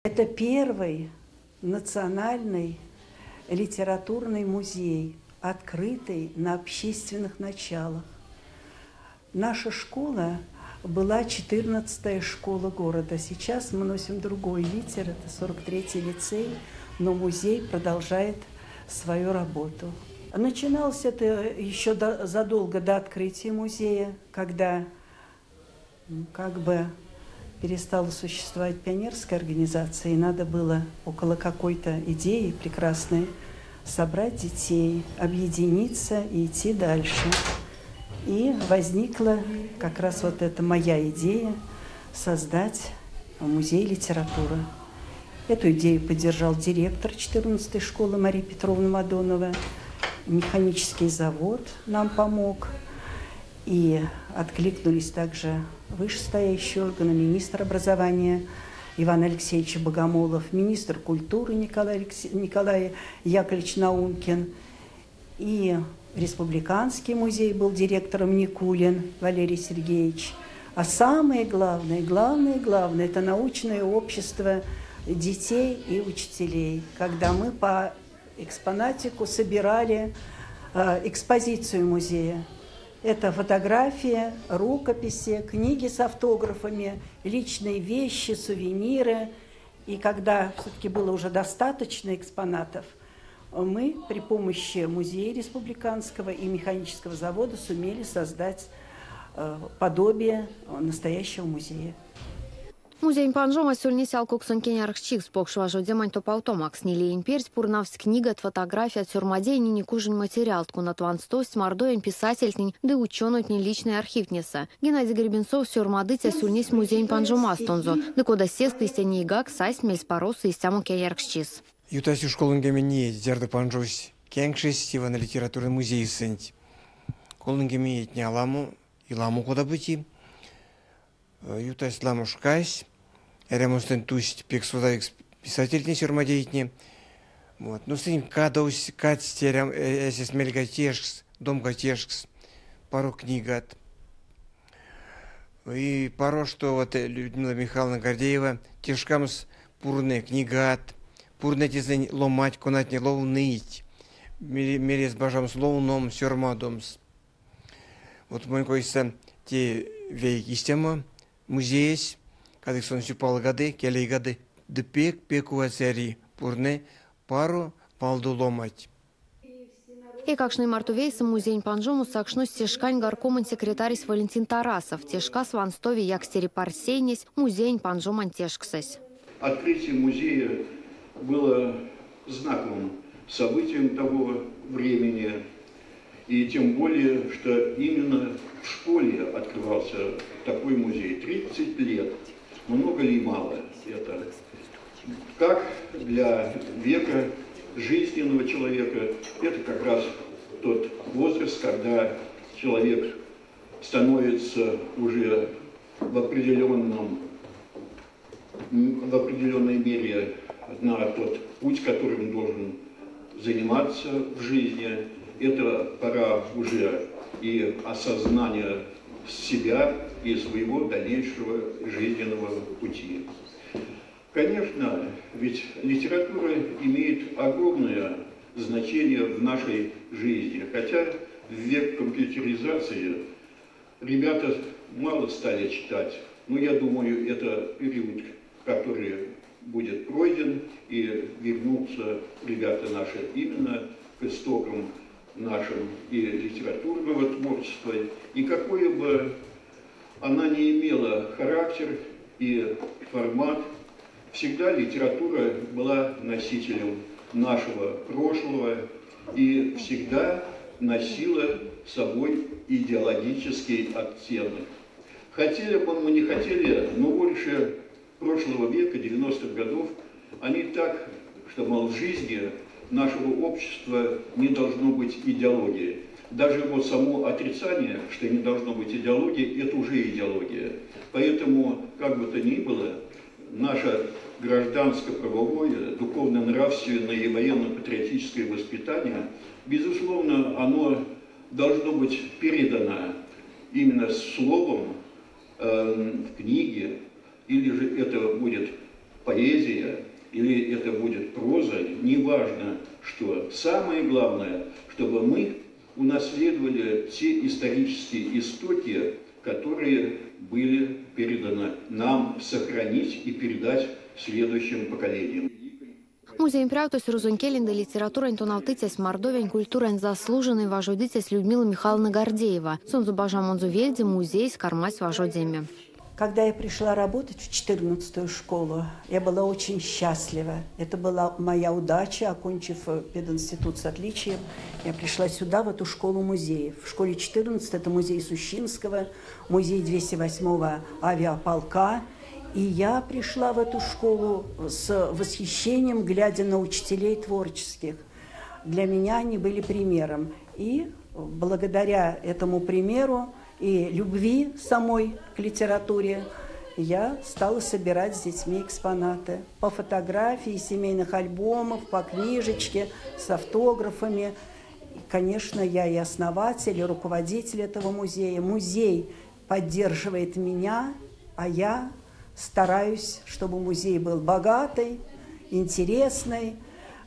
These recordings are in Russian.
Это первый национальный литературный музей, открытый на общественных началах. Наша школа была 14-я школа города. Сейчас мы носим другой литер, это 43-й лицей, но музей продолжает свою работу. Начиналось это еще задолго до открытия музея, когда перестала существовать пионерская организация, и надо было около какой-то идеи прекрасной собрать детей, объединиться и идти дальше. И возникла как раз вот эта моя идея создать музей литературы. Эту идею поддержал директор 14-й школы Мария Петровна Мадонова. Механический завод нам помог. И откликнулись также вышестоящие органы, министр образования Иван Алексеевич Богомолов, министр культуры Николай Яковлевич Наумкин. И Республиканский музей был директором Никулин Валерий Сергеевич. А самое главное, это научное общество детей и учителей, когда мы по экспонатику собирали экспозицию музея. Это фотографии, рукописи, книги с автографами, личные вещи, сувениры. И когда все-таки было уже достаточно экспонатов, мы при помощи музея республиканского и механического завода сумели создать подобие настоящего музея. Музей Панжома сёльни сялкуксон кенярхчик спокшва жодемань топалтомак снилейн перс пурнавс книга фотография сюрмадей не кужень материал ткунат ванстость мордоен писательтнь да учёнотни личный архивнеса. Геннадий Гребенцов сюрмадыця сюльнись музей Панжома стонзо, да кода сест истяни игак сайс мельспоросы истяму кенярхчис. Ютасю школын гемени дерды Панжос кенгшись на литературный музей сэнть. Колын гемени не аламу и ламу кода быти. Ютась ламушкась. Ремонстен тусть пексуда писательни сюрмадейтни. Вот. Ну, с ним кадоус катстерям эсэс мельгатешкс, домгатешкс, пару книгат. И пару, что вот Людмила Михайловна Гордеева тешкамс пурне книгат, пурне тизень ломать, конать не лоуныть. Мерез бажамс лоуном сюрмадомс. Вот мой койся те вейкистема музеys, когда сон сюпал годы, келей годы, депек пекуацери, пурне пару палду ломать. И какшный мартувейс музей Панжому сакшну стешкань горкоман секретарис Валентин Тарасов, тешка сванстови якстери парсейнись, музей Панжоман тешксась. Открытие музея было знаковым событием того времени, и тем более, что именно в школе открывался такой музей. 30 лет. Много ли мало это? Как для века жизненного человека, это как раз тот возраст, когда человек становится уже в определенной мере на тот путь, которым должен заниматься в жизни. Это пора уже и осознания себя и своего дальнейшего жизненного пути. Конечно, ведь литература имеет огромное значение в нашей жизни, хотя в век компьютеризации ребята мало стали читать, но я думаю, это период, который будет пройден, и вернутся ребята наши именно к истокам нашим и литературного творчества, и какое бы она ни имела характер и формат, всегда литература была носителем нашего прошлого и всегда носила с собой идеологический оттенок. Хотели бы мы, не хотели, но больше прошлого века, 90-х годов, они так, что, мол, в жизни нашего общества не должно быть идеологии. Даже вот само отрицание, что не должно быть идеологии, это уже идеология. Поэтому, как бы то ни было, наше гражданско-правовое, духовно-нравственное и военно-патриотическое воспитание, безусловно, оно должно быть передано именно словом в книге, или же это будет поэзия или это будет проза, неважно что. Самое главное, чтобы мы унаследовали те исторические истоки, которые были переданы нам, сохранить и передать следующим поколениям. Музей пряутось Розункелин де литература интоналтыцес Мордовень культурен заслуженный вожодицес Людмила Михайловна Гордеева. Сонзу бажамонзу вельде музей скормась вожодями. Когда я пришла работать в 14-ю школу, я была очень счастлива. Это была моя удача, окончив пединститут с отличием. Я пришла сюда, в эту школу музеев. В школе 14 это музей Сущинского, музей 208-го авиаполка. И я пришла в эту школу с восхищением, глядя на учителей творческих. Для меня они были примером. И благодаря этому примеру и любви самой к литературе я стала собирать с детьми экспонаты по фотографии, семейных альбомов, по книжечке с автографами. И, конечно, я и основатель, и руководитель этого музея. Музей поддерживает меня, а я стараюсь, чтобы музей был богатый, интересный,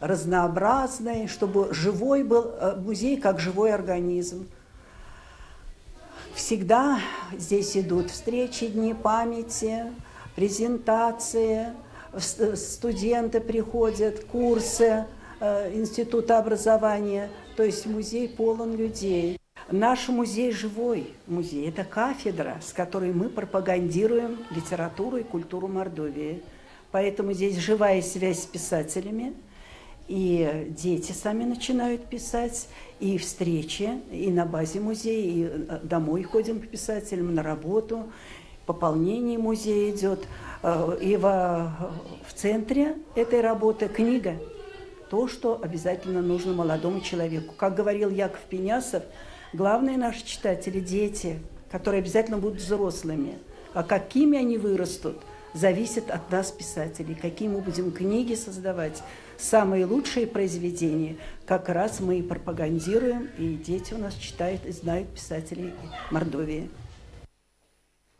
разнообразный, чтобы живой был музей как живой организм. Всегда здесь идут встречи, дни памяти, презентации, студенты приходят, курсы Института образования. То есть музей полон людей. Наш музей живой музей. Это кафедра, с которой мы пропагандируем литературу и культуру Мордовии. Поэтому здесь живая связь с писателями. И дети сами начинают писать, и встречи, и на базе музея, и домой ходим к писателям, на работу, пополнение музея идет. И в центре этой работы книга, то, что обязательно нужно молодому человеку. Как говорил Яков Пенясов, главные наши читатели – дети, которые обязательно будут взрослыми. А какими они вырастут, зависит от нас, писателей. Какие мы будем книги создавать, самые лучшие произведения, как раз мы и пропагандируем, и дети у нас читают и знают писателей Мордовии.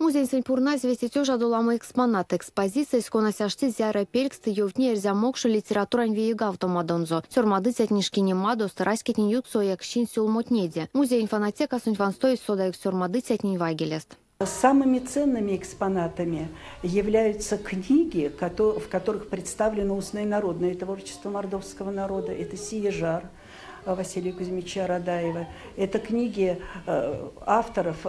Музей Сенпурна известит жадулама экспонат экспозиции, сконосяшти зяра пельксты ёвни эрзямокшу литературань виегавто мадонзо. Сёрмадыця книжкини мадо стараськетнин юксо якшин сюлмотнеде. Музей инфонотека суньфанстоит сода их сёрмадыцятнин вагелест. Самыми ценными экспонатами являются книги, в которых представлено устное и народное творчество мордовского народа. Это «Сиежар» Василия Кузьмича Радаева. Это книги авторов,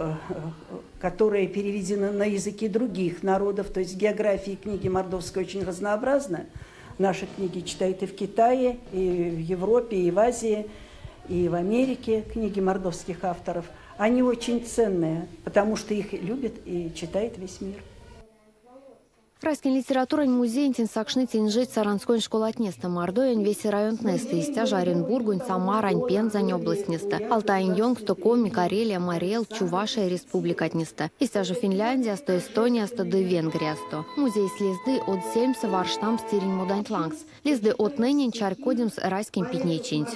которые переведены на языки других народов. То есть география книги мордовской очень разнообразна. Наши книги читают и в Китае, и в Европе, и в Азии, и в Америке книги мордовских авторов. Они очень ценные, потому что их любит и читает весь мир. Фраскин литературный музей интенсакшны тенжить Саранской школа отнеста Мордовень весь район Тнеста, Истяжа, Оренбургунь, Самара, Пензань область Неста, Алтайн, Йонгсто, Коми, Карелия, Марел, Чувашия, Республика Отнеста, Истяжа Финляндия, Сто Эстония, Сто Ды Венгрия, Сто. Музей слезды от Сельмса, Варштам, Стирин, Мудантлангс, лезды от Ненин, Чаркодимс, Райским Питнечинь.